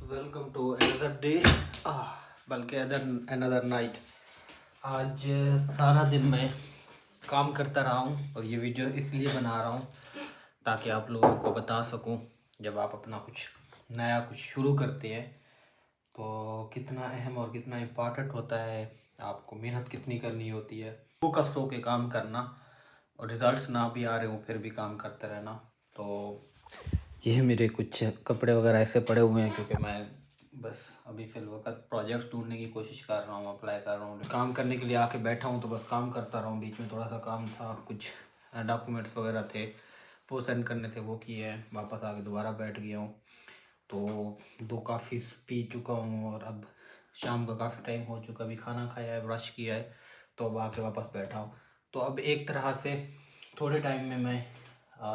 Welcome to another day, बल्कि another night. आज सारा दिन मैं काम करता रहा हूँ और ये वीडियो इसलिए बना रहा हूँ ताकि आप लोगों को बता सकूँ जब आप अपना कुछ नया कुछ शुरू करते हैं तो कितना अहम और कितना इम्पोर्टेंट होता है, आपको मेहनत कितनी करनी होती है, फोकस होके काम करना और रिजल्ट्स ना भी आ रहे हो फिर भी काम करते रहना। तो ये मेरे कुछ कपड़े वगैरह ऐसे पड़े हुए हैं क्योंकि मैं बस अभी फिलवक्त प्रोजेक्ट ढूंढने की कोशिश कर रहा हूँ, अप्लाई कर रहा हूँ। काम करने के लिए आके बैठा हूँ तो बस काम करता रहा हूँ। बीच में थोड़ा सा काम था, कुछ डॉक्यूमेंट्स वगैरह थे वो सेंड करने थे, वो किए हैं, वापस आके दोबारा बैठ गया हूँ। तो 2 कॉफ़ी पी चुका हूँ और अब शाम का काफ़ी टाइम हो चुका, अभी खाना खाया है, ब्रश किया है, तो अब आके वापस बैठा हूँ। तो अब एक तरह से थोड़े टाइम में मैं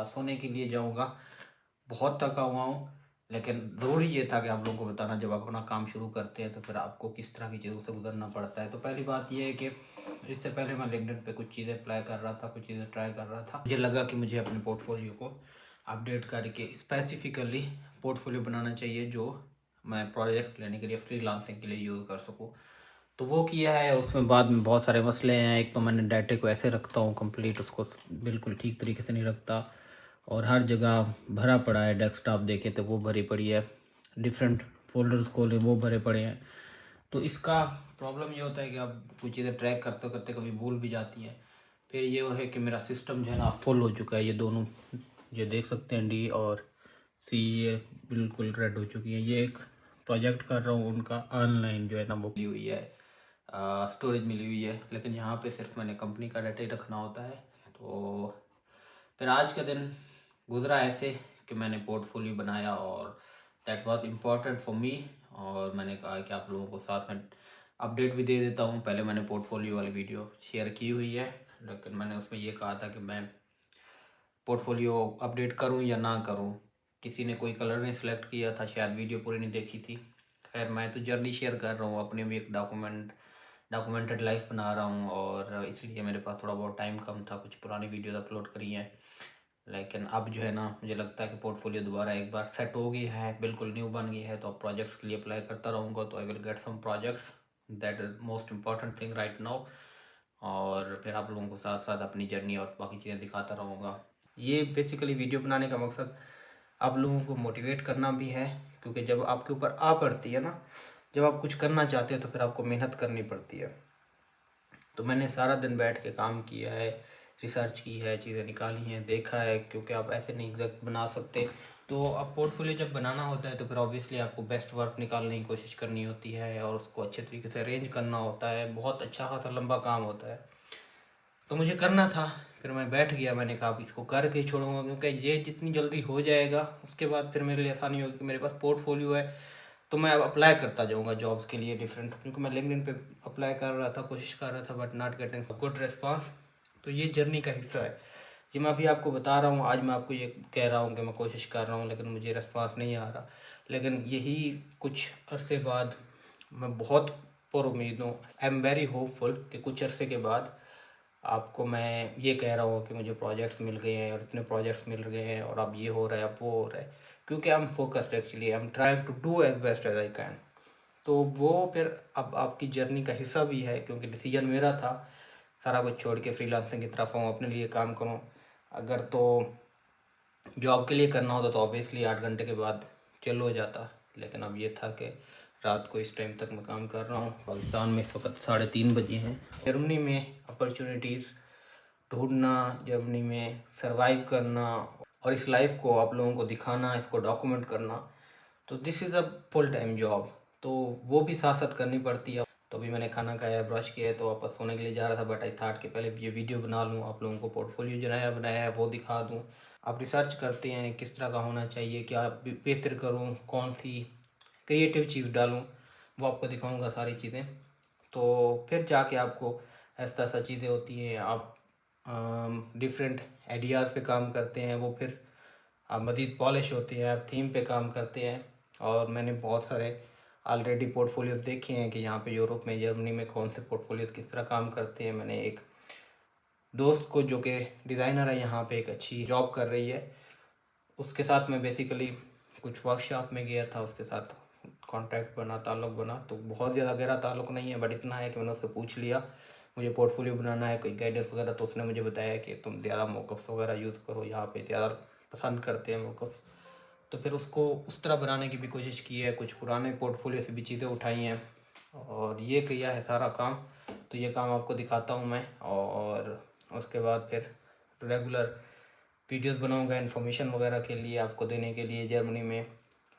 सोने के लिए जाऊँगा। बहुत थका हुआ हूँ, लेकिन ज़रूरी ये था कि आप लोगों को बताना, जब आप अपना काम शुरू करते हैं तो फिर आपको किस तरह की चीज़ों से गुजरना पड़ता है। तो पहली बात ये है कि इससे पहले मैं लिंक्डइन पे कुछ चीज़ें अप्लाई कर रहा था, कुछ चीज़ें ट्राई कर रहा था। मुझे लगा कि मुझे अपने पोर्टफोलियो को अपडेट करके स्पेसिफिकली पोर्टफोलियो बनाना चाहिए जो मैं प्रोजेक्ट लेने के लिए, फ्रीलांसिंग के लिए यूज़ कर सकूँ। तो वो किया है। उसमें बाद में बहुत सारे मसले हैं। एक तो मैंने डाटे को ऐसे रखता हूँ कंप्लीट, उसको बिल्कुल ठीक तरीके से नहीं रखता और हर जगह भरा पड़ा है। डेस्कटॉप देखे तो वो भरी पड़ी है, डिफरेंट फोल्डर्स खोले वो भरे पड़े हैं। तो इसका प्रॉब्लम ये होता है कि आप कुछ चीज़ें ट्रैक करते करते कभी भूल भी जाती हैं। फिर ये है कि मेरा सिस्टम जो है ना फुल हो चुका है। ये दोनों ये देख सकते हैं, डी और सी, ये बिल्कुल रेड हो चुकी है। ये एक प्रोजेक्ट कर रहा हूँ, उनका ऑनलाइन जो है ना वो मिली हुई है, स्टोरेज मिली हुई है, लेकिन यहाँ पे सिर्फ मैंने कंपनी का डाटा ही रखना होता है। तो फिर आज का दिन गुजरा ऐसे कि मैंने पोर्टफोलियो बनाया और that was important for me. और मैंने कहा कि आप लोगों को साथ में अपडेट भी दे देता हूँ। पहले मैंने पोर्टफोलियो वाली वीडियो शेयर की हुई है, लेकिन मैंने उसमें ये कहा था कि मैं पोर्टफोलियो अपडेट करूँ या ना करूँ। किसी ने कोई कलर नहीं सिलेक्ट किया था, शायद वीडियो पूरी नहीं देखी थी। खैर, मैं तो जर्नी शेयर कर रहा हूँ, अपने भी एक डॉक्यूमेंटेड लाइफ बना रहा हूँ और इसलिए मेरे पास थोड़ा बहुत टाइम कम था, कुछ पुरानी वीडियोस अपलोड करी हैं। लेकिन अब जो है ना मुझे लगता है कि पोर्टफोलियो दोबारा एक बार सेट हो गई है, बिल्कुल न्यू बन गई है। तो अब प्रोजेक्ट्स के लिए अप्लाई करता रहूँगा, तो I will get some projects, that is most important thing right now. और फिर आप लोगों को साथ साथ अपनी जर्नी और बाकी चीज़ें दिखाता रहूँगा। ये बेसिकली वीडियो बनाने का मकसद आप लोगों को मोटिवेट करना भी है, क्योंकि जब आपके ऊपर आ पड़ती है ना, जब आप कुछ करना चाहते हैं तो फिर आपको मेहनत करनी पड़ती है। तो मैंने सारा दिन बैठ के काम किया है, रिसर्च की है, चीज़ें निकाली हैं, देखा है, क्योंकि आप ऐसे नहीं एग्जैक्ट बना सकते। तो अब पोर्टफोलियो जब बनाना होता है तो फिर ऑब्वियसली आपको बेस्ट वर्क निकालने की कोशिश करनी होती है और उसको अच्छे तरीके से अरेंज करना होता है। बहुत अच्छा खासा लंबा काम होता है, तो मुझे करना था। फिर मैं बैठ गया, मैंने कहा अब इसको करके ही छोड़ूंगा, क्योंकि ये जितनी जल्दी हो जाएगा उसके बाद फिर मेरे लिए आसानी होगी कि मेरे पास पोर्टफोलियो है। तो मैं अब अप्लाई करता जाऊंगा जॉब्स के लिए डिफरेंट, क्योंकि मैं लिंक्डइन पे अप्लाई कर रहा था, कोशिश कर रहा था, but not getting good response. तो ये जर्नी का हिस्सा है जी। मैं अभी आपको बता रहा हूँ, आज मैं आपको ये कह रहा हूँ कि मैं कोशिश कर रहा हूँ लेकिन मुझे रिस्पांस नहीं आ रहा। लेकिन यही कुछ अरसे बाद मैं बहुत पुर उम्मीद हूँ, आई एम वेरी होपफुल कि कुछ अरसे के बाद आपको मैं ये कह रहा हूँ कि मुझे प्रोजेक्ट्स मिल गए हैं और इतने प्रोजेक्ट्स मिल गए हैं और अब ये हो रहा है, अब वो हो रहा है, क्योंकि I am focused actually, I am trying to do as best as I can. तो वो फिर अब आपकी जर्नी का हिस्सा भी है, क्योंकि डिसीजन मेरा था सारा कुछ छोड़ के फ्रीलांसिंग की तरफ आऊँ, अपने लिए काम करूँ। अगर तो जॉब के लिए करना होता तो ऑब्वियसली 8 घंटे के बाद चल हो जाता, लेकिन अब ये था कि रात को इस टाइम तक मैं काम कर रहा हूँ। पाकिस्तान में इस वक्त 3:30 बजे हैं। जर्मनी में अपॉर्चुनिटीज़ ढूंढना, जर्मनी में सरवाइव करना और इस लाइफ को आप लोगों को दिखाना, इसको डॉक्यूमेंट करना, तो this is a full time job. तो वो भी साथ साथ करनी पड़ती है। तो अभी मैंने खाना खाया, ब्रश किया है, तो वापस सोने के लिए जा रहा था, बट आई थॉट कि पहले ये वीडियो बना लूँ, आप लोगों को पोर्टफोलियो जो नया बनाया है वो दिखा दूँ। आप रिसर्च करते हैं किस तरह का होना चाहिए, क्या बेहतर करूँ, कौन सी क्रिएटिव चीज़ डालूँ, वो आपको दिखाऊँगा सारी चीज़ें। तो फिर जाके आपको ऐसा ऐसा चीज़ें होती हैं, आप डिफरेंट आइडियाज़ पे काम करते हैं, वो फिर आप मज़ीद पॉलिश होते हैं, आप थीम पे काम करते हैं। और मैंने बहुत सारे ऑलरेडी पोर्टफोलियोज देखे हैं कि यहाँ पे यूरोप में, जर्मनी में कौन से पोर्टफोलियोज किस तरह काम करते हैं। मैंने एक दोस्त को जो कि डिज़ाइनर है, यहाँ पे एक अच्छी जॉब कर रही है, उसके साथ मैं बेसिकली कुछ वर्कशॉप में गया था, उसके साथ कांटेक्ट बना, ताल्लुक़ बना। तो बहुत ज़्यादा गहरा ताल्लुक़ नहीं है, बट इतना है कि मैंने उससे पूछ लिया मुझे पोर्टफोलियो बनाना है, कोई गाइडेंस वगैरह, तो उसने मुझे बताया कि तुम ज़्यादा मॉकअप्स वगैरह यूज़ करो, यहाँ पे ज़्यादा पसंद करते हैं मॉकअप्स। तो फिर उसको उस तरह बनाने की भी कोशिश की है, कुछ पुराने पोर्टफोलियो से भी चीज़ें उठाई हैं और ये किया है सारा काम। तो ये काम आपको दिखाता हूँ मैं, और उसके बाद फिर रेगुलर वीडियोस बनाऊंगा इन्फॉर्मेशन वगैरह के लिए, आपको देने के लिए, जर्मनी में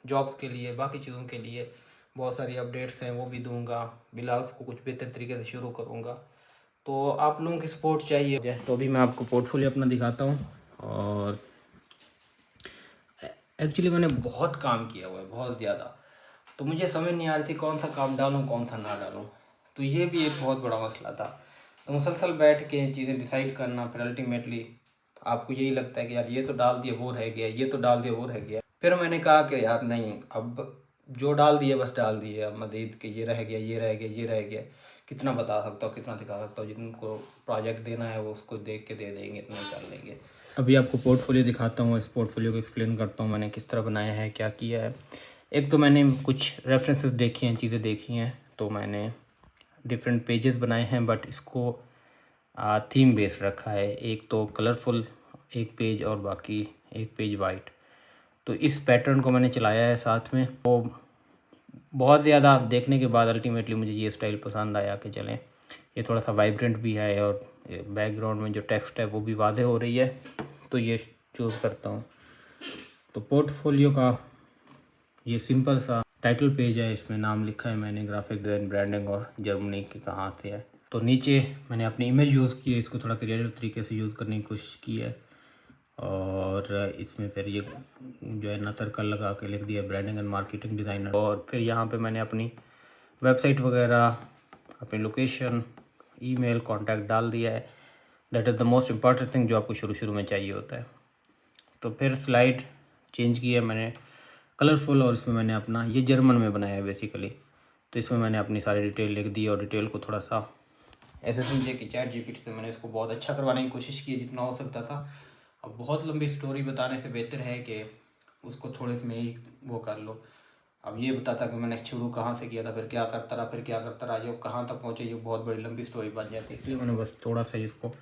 जॉब्स के लिए, बाकी चीज़ों के लिए बहुत सारी अपडेट्स हैं वो भी दूंगा। ब्लॉग्स को कुछ बेहतर तरीके से शुरू करूँगा। तो आप लोगों की सपोर्ट चाहिए। तो अभी मैं आपको पोर्टफोलियो अपना दिखाता हूँ। और एक्चुअली मैंने बहुत काम किया हुआ है, बहुत ज़्यादा। तो मुझे समझ नहीं आ रही थी कौन सा काम डालूँ कौन सा ना डालूँ। तो ये भी एक बहुत बड़ा मसला था। तो मुसलसल बैठ के चीज़ें डिसाइड करना, फिर अल्टीमेटली आपको यही लगता है कि यार ये तो डाल दिया वो रह गया, ये तो डाल दिया वो रह गया। फिर मैंने कहा कि यार नहीं, अब जो डाल दिए बस डाल दिए, अब मज़ीद कि ये रह गया, ये रह गया, ये रह गया, कितना बता सकता हूँ, कितना दिखा सकता हूँ। जिनको प्रोजेक्ट देना है वो उसको देख के दे देंगे, इतना ही कर लेंगे। अभी आपको पोर्टफोलियो दिखाता हूँ, इस पोर्टफोलियो को एक्सप्लेन करता हूँ मैंने किस तरह बनाया है, क्या किया है। एक तो मैंने कुछ रेफरेंसेस देखी हैं, चीज़ें देखी हैं, तो मैंने डिफरेंट पेजेस बनाए हैं, बट इसको थीम बेस्ड रखा है। एक तो कलरफुल एक पेज और बाकी एक पेज वाइट। तो इस पैटर्न को मैंने चलाया है साथ में। तो बहुत ज़्यादा देखने के बाद अल्टीमेटली मुझे ये स्टाइल पसंद आया कि चलें, ये थोड़ा सा वाइब्रेंट भी है और बैकग्राउंड में जो टेक्स्ट है वो भी वाज़े हो रही है, तो ये चूज़ करता हूँ। तो पोर्टफोलियो का ये सिंपल सा टाइटल पेज है, इसमें नाम लिखा है मैंने, ग्राफिक डिज़ाइन, ब्रांडिंग और जर्मनी के कहाँ से है। तो नीचे मैंने अपनी इमेज यूज़ की है, इसको थोड़ा क्रिएटिव तरीके से यूज़ करने की कोशिश की है। और इसमें फिर ये जो है ना सर्कल लगा के लिख दिया ब्रांडिंग एंड मार्केटिंग डिज़ाइनर। और फिर यहाँ पे मैंने अपनी वेबसाइट वगैरह, अपनी लोकेशन, ईमेल, कॉन्टैक्ट डाल दिया है। That is the most important thing जो आपको शुरू में चाहिए होता है। तो फिर स्लाइड चेंज की है मैंने कलरफुल, और इसमें मैंने अपना, ये जर्मन में बनाया है बेसिकली, तो इसमें मैंने अपनी सारी डिटेल लिख दी और डिटेल को थोड़ा सा ऐसे समझे कि ChatGPT से मैंने इसको बहुत अच्छा करवाने की कोशिश की जितना हो सकता था। अब बहुत लंबी स्टोरी बताने से बेहतर है कि उसको थोड़े से में ही वो कर लो। अब ये बताता कि मैंने शुरू कहाँ से किया था, फिर क्या करता रहा, फिर क्या करता रहा, ये कहाँ तक पहुँचे, ये बहुत बड़ी लंबी स्टोरी बन जाती है। इसलिए मैंने बस थोड़ा सा इसको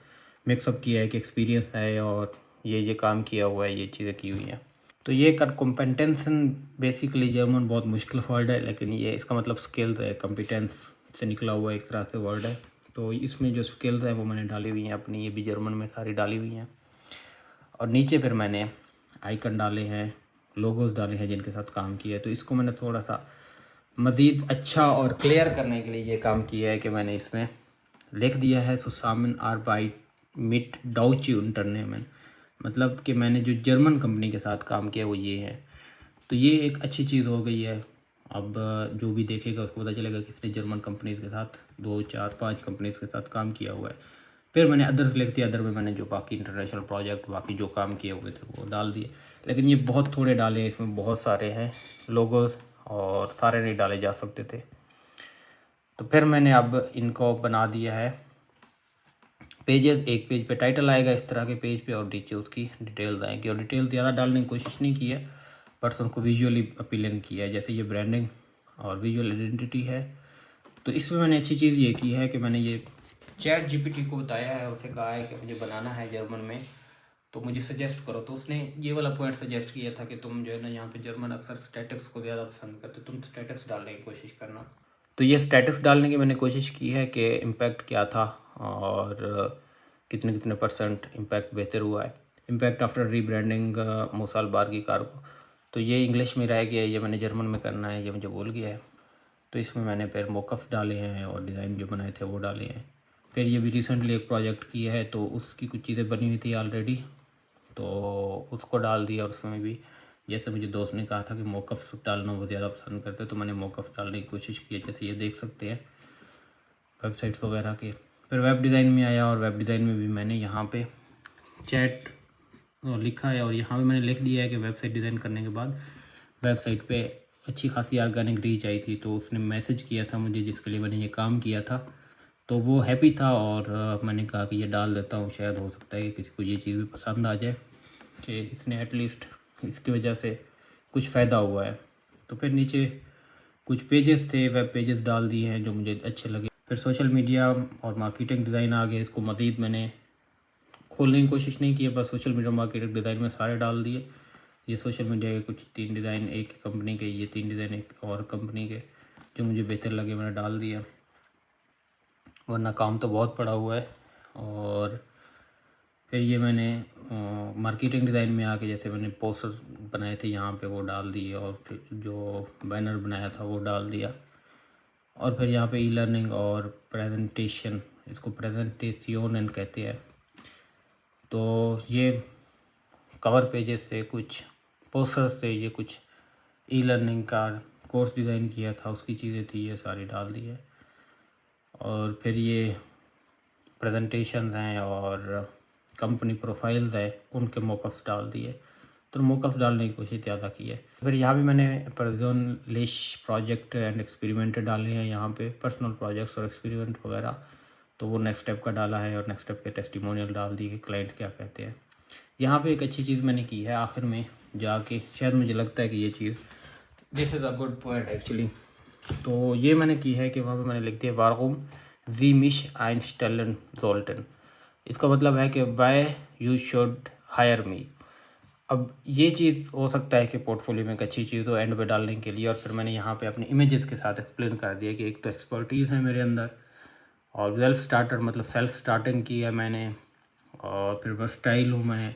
मिक्सअप किया है कि एक्सपीरियंस है और ये काम किया हुआ है, ये चीज़ें की हुई हैं। तो ये कॉम्पिटेंसन बेसिकली जर्मन बहुत मुश्किल वर्ड है, लेकिन ये इसका मतलब स्किल्स है, कॉम्पिटेंस से निकला हुआ एक तरह से वर्ड है। तो इसमें जो स्किल्स हैं वो मैंने डाली हुई हैं अपनी, ये भी जर्मन में सारी डाली हुई हैं। और नीचे फिर मैंने आइकन डाले हैं, लोगोस डाले हैं जिनके साथ काम किया है। तो इसको मैंने थोड़ा सा मज़ीद अच्छा और क्लियर करने के लिए ये काम किया है कि मैंने इसमें लिख दिया है सुसामन आर्बाइट मिट डाउची unternehmen, मतलब कि मैंने जो जर्मन कंपनी के साथ काम किया वो ये है। तो ये एक अच्छी चीज़ हो गई है। अब जो भी देखेगा उसको पता चलेगा किसने जर्मन कंपनीज़ के साथ 2, 4, 5 कंपनीज़ के साथ काम किया हुआ है। फिर मैंने अदर्स लिख दिया, अदर में मैंने जो बाकी इंटरनेशनल प्रोजेक्ट बाकी जो काम किए हुए थे वो डाल दिए। लेकिन ये बहुत थोड़े डाले, इसमें बहुत सारे हैं लोगोस और सारे नहीं डाले जा सकते थे। तो फिर मैंने अब इनको बना दिया है पेजेस। एक पेज पे टाइटल आएगा इस तरह के पेज पे, और नीचे उसकी डिटेल्स आएंगी। और डिटेल ज़्यादा डालने की कोशिश नहीं की है, बट उनको विजुअली अपीलिंग किया है। जैसे ये ब्रांडिंग और विजुअल आइडेंटिटी है, तो इसमें मैंने अच्छी चीज़ ये की है कि मैंने ये ChatGPT को बताया है, उसे कहा है कि मुझे बनाना है जर्मन में, तो मुझे सजेस्ट करो। तो उसने ये वाला पॉइंट सजेस्ट किया था कि तुम जो है ना यहाँ पे जर्मन अक्सर स्टैटिक्स को ज़्यादा पसंद करते, तुम स्टैटिक्स डालने की कोशिश करना। तो ये स्टैटिक्स डालने की मैंने कोशिश की है कि इम्पैक्ट क्या था और कितने कितने % इम्पैक्ट बेहतर हुआ है। इम्पैक्ट आफ्टर रीब्रांडिंग मोसाल बार की कार को, तो ये इंग्लिश में रह गया है, ये मैंने जर्मन में करना है, ये मुझे भूल गया है। तो इसमें मैंने फिर मॉकअप्स डाले हैं और डिज़ाइन जो बनाए थे वो डाले हैं। फिर ये भी रिसेंटली एक प्रोजेक्ट किया है, तो उसकी कुछ चीज़ें बनी हुई थी ऑलरेडी, तो उसको डाल दिया। और उसमें भी जैसे मुझे दोस्त ने कहा था कि मॉकअप्स डालना वो ज़्यादा पसंद करते, तो मैंने मॉकअप्स डालने की कोशिश की। जैसे ये देख सकते हैं वेबसाइट्स वगैरह के। फिर वेब डिज़ाइन में आया, और वेब डिज़ाइन में भी मैंने यहाँ पे चैट लिखा है, और यहाँ पे मैंने लिख दिया है कि वेबसाइट डिज़ाइन करने के बाद वेबसाइट पे अच्छी खासी ऑर्गेनिक रीच आई थी, तो उसने मैसेज किया था मुझे, जिसके लिए मैंने ये काम किया था। तो वो हैप्पी था, और मैंने कहा कि ये डाल देता हूँ, शायद हो सकता है कि किसी को ये चीज़ भी पसंद आ जाए कि इसने एटलीस्ट इसकी वजह से कुछ फ़ायदा हुआ है। तो फिर नीचे कुछ पेजेस थे, वेब पेजेस डाल दिए हैं जो मुझे अच्छे लगे। फिर सोशल मीडिया और मार्केटिंग डिज़ाइन आ गए, इसको मज़ीद मैंने खोलने की कोशिश नहीं की है, बस सोशल मीडिया मार्केटिंग डिज़ाइन में सारे डाल दिए। ये सोशल मीडिया के कुछ 3 डिज़ाइन एक कंपनी के, ये 3 डिज़ाइन एक और कंपनी के, जो मुझे बेहतर लगे मैंने डाल दिया, वरना काम तो बहुत पड़ा हुआ है। और फिर ये मैंने मार्केटिंग डिज़ाइन में आके जैसे मैंने पोस्टर बनाए थे यहाँ पे वो डाल दिए, और फिर जो बैनर बनाया था वो डाल दिया। और फिर यहाँ पे ई लर्निंग और प्रेजेंटेशन, इसको प्रेजेंटेशन कहते हैं। तो ये कवर पेजेस से कुछ पोस्टर्स थे, ये कुछ ई लर्निंग का कोर्स डिज़ाइन किया था उसकी चीज़ें थी, ये सारी डाल दी है। और फिर ये प्रेजेंटेशन हैं और कंपनी प्रोफाइल्स है, उनके मॉकअप्स डाल दिए। तो मॉकअप्स डालने की कोशिश ज़्यादा की है। फिर यहाँ भी मैंने पर्सनलिश प्रोजेक्ट एंड एक्सपेरिमेंट डाले हैं, यहाँ पे पर्सनल प्रोजेक्ट्स और एक्सपेरिमेंट वगैरह। तो वो नेक्स्ट स्टेप का डाला है, और नेक्स्ट स्टेप के टेस्टिमोनियल डाल दिए कि क्लाइंट क्या कहते हैं। यहाँ पे एक अच्छी चीज़ मैंने की है आखिर में जाके, शायद मुझे लगता है कि ये चीज़ this is a good point actually. तो ये मैंने की है कि वहाँ पे मैंने लिख दिया वारुम जी मिश आइंस्टेलन जोल्टन। इसका मतलब है कि by you should hire me. अब ये चीज़ हो सकता है कि पोर्टफोलियो में एक अच्छी चीज़ हो एंड पे डालने के लिए। और फिर मैंने यहाँ पे अपने इमेजेस के साथ एक्सप्लेन कर दिया कि एक तो एक्सपर्टीज़ है मेरे अंदर, और सेल्फ स्टार्टर मतलब सेल्फ स्टार्टिंग की है मैंने, और फिर वर्सटाइल हूँ मैं,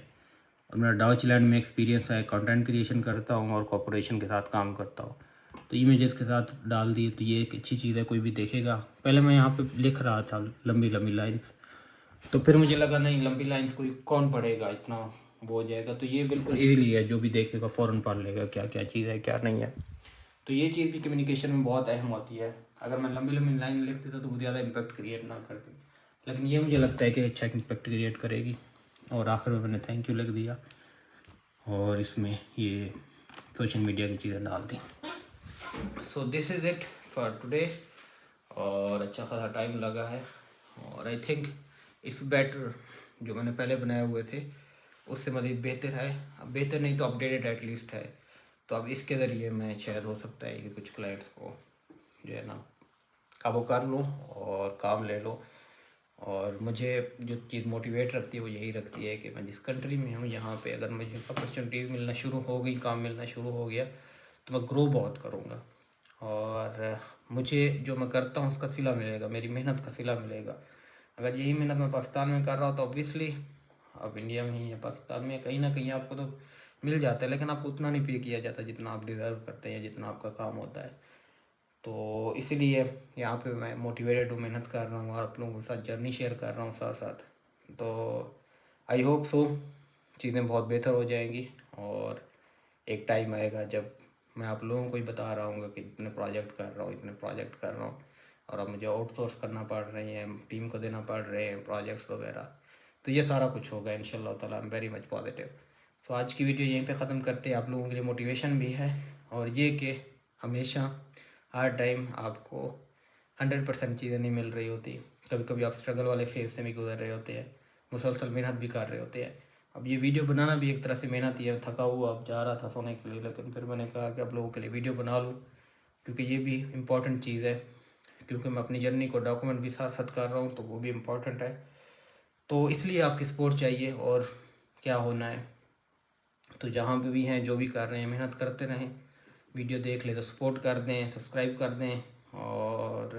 और मेरा डाउचलैंड में एक्सपीरियंस है, कंटेंट क्रिएशन करता हूँ और कॉर्पोरेशन के साथ काम करता हूँ। तो इमेजेस के साथ डाल दिए, तो ये एक अच्छी चीज़ है, कोई भी देखेगा। पहले मैं यहाँ पे लिख रहा था लंबी लंबी लाइन्स, तो फिर मुझे लगा नहीं लंबी लाइन्स कोई कौन पढ़ेगा, इतना वो हो जाएगा। तो ये बिल्कुल इजीली है, जो भी देखेगा फ़ौरन पढ़ लेगा क्या क्या चीज़ है क्या नहीं है। तो ये चीज़ भी कम्युनिकेशन में बहुत अहम होती है। अगर मैं लंबी लंबी लाइन लिख देता तो वो ज़्यादा इम्पैक्ट क्रिएट ना करती, लेकिन ये मुझे लगता है कि अच्छा इम्पैक्ट क्रिएट करेगी। और आखिर में मैंने थैंक यू लिख दिया, और इसमें ये सोशल मीडिया की चीज़ें डाल दी। So this is it for today. और अच्छा खासा टाइम लगा है, और आई थिंक इट्स बेटर, जो मैंने पहले बनाए हुए थे उससे मज़ीद बेहतर है। अब बेहतर नहीं तो अपडेटेड एटलीस्ट है। तो अब इसके ज़रिए मैं शायद हो सकता है कि कुछ क्लाइंट्स को जो है ना काबू कर लूँ और काम ले लो। और मुझे जो चीज़ मोटिवेट रखती है वो यही रखती है कि मैं जिस कंट्री में हूँ यहाँ पे अगर मुझे अपॉर्चुनिटीज़ मिलना शुरू हो गई, काम मिलना शुरू हो गया, तो मैं ग्रो बहुत करूँगा। और मुझे जो मैं करता हूँ उसका सिला मिलेगा, मेरी मेहनत का सिला मिलेगा। अगर यही मेहनत मैं पाकिस्तान में कर रहा हूँ तो ऑब्वियसली अब इंडिया में ही या पाकिस्तान में कहीं ना कहीं आपको तो मिल जाता है, लेकिन आपको उतना नहीं पे किया जाता जितना आप डिज़र्व करते हैं या जितना आपका काम होता है। तो इसीलिए यहाँ पे मैं मोटिवेटेड हूँ, मेहनत कर रहा हूँ और आप लोगों के साथ जर्नी शेयर कर रहा हूँ साथ साथ। तो आई होप सो चीज़ें बहुत बेहतर हो जाएंगी, और एक टाइम आएगा जब मैं आप लोगों को ही बता रहा हूँ कि इतने प्रोजेक्ट कर रहा हूँ, इतने प्रोजेक्ट कर रहा हूँ, और अब मुझे आउटसोर्स करना पड़ रहे हैं, टीम को देना पड़ रहे हैं प्रोजेक्ट्स वगैरह। तो ये सारा कुछ होगा इंशाल्लाह ताला, I am very much positive. So आज की वीडियो यहीं पे ख़त्म करते हैं। आप लोगों के लिए मोटिवेशन भी है, और ये कि हमेशा हर टाइम आपको 100% चीज़ें नहीं मिल रही होती। कभी कभी आप स्ट्रगल वाले फेज से भी गुजर रहे होते हैं, मुसलसल मेहनत भी कर रहे होते हैं। अब ये वीडियो बनाना भी एक तरह से मेहनत ही है। थका हुआ अब जा रहा था सोने के लिए, लेकिन फिर मैंने कहा कि आप लोगों के लिए वीडियो बना लूँ, क्योंकि ये भी इम्पॉर्टेंट चीज़ है। क्योंकि मैं अपनी जर्नी को डॉक्यूमेंट भी साथ साथ कर रहा हूँ, तो वो भी इम्पॉर्टेंट है। तो इसलिए आपकी सपोर्ट चाहिए, और क्या होना है तो जहाँ पे भी हैं जो भी कर रहे हैं मेहनत करते रहें। वीडियो देख ले तो सपोर्ट कर दें, सब्सक्राइब कर दें, और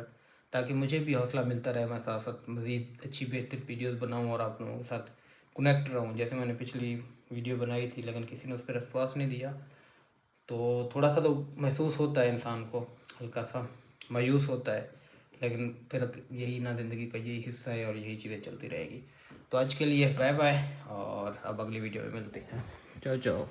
ताकि मुझे भी हौसला मिलता रहे, मैं साथ साथ मज़ीद अच्छी बेहतर वीडियोस बनाऊं और आप लोगों के साथ कनेक्ट रहूं। जैसे मैंने पिछली वीडियो बनाई थी लेकिन किसी ने उस पर रिस्पॉन्स नहीं दिया, तो थोड़ा सा तो महसूस होता है इंसान को, हल्का सा मायूस होता है। लेकिन फिर यही ना ज़िंदगी का यही हिस्सा है और यही चीज़ें चलती रहेगी। तो आज के लिए बाय बाय, और अब अगली वीडियो में मिलते हैं। चलो चलो।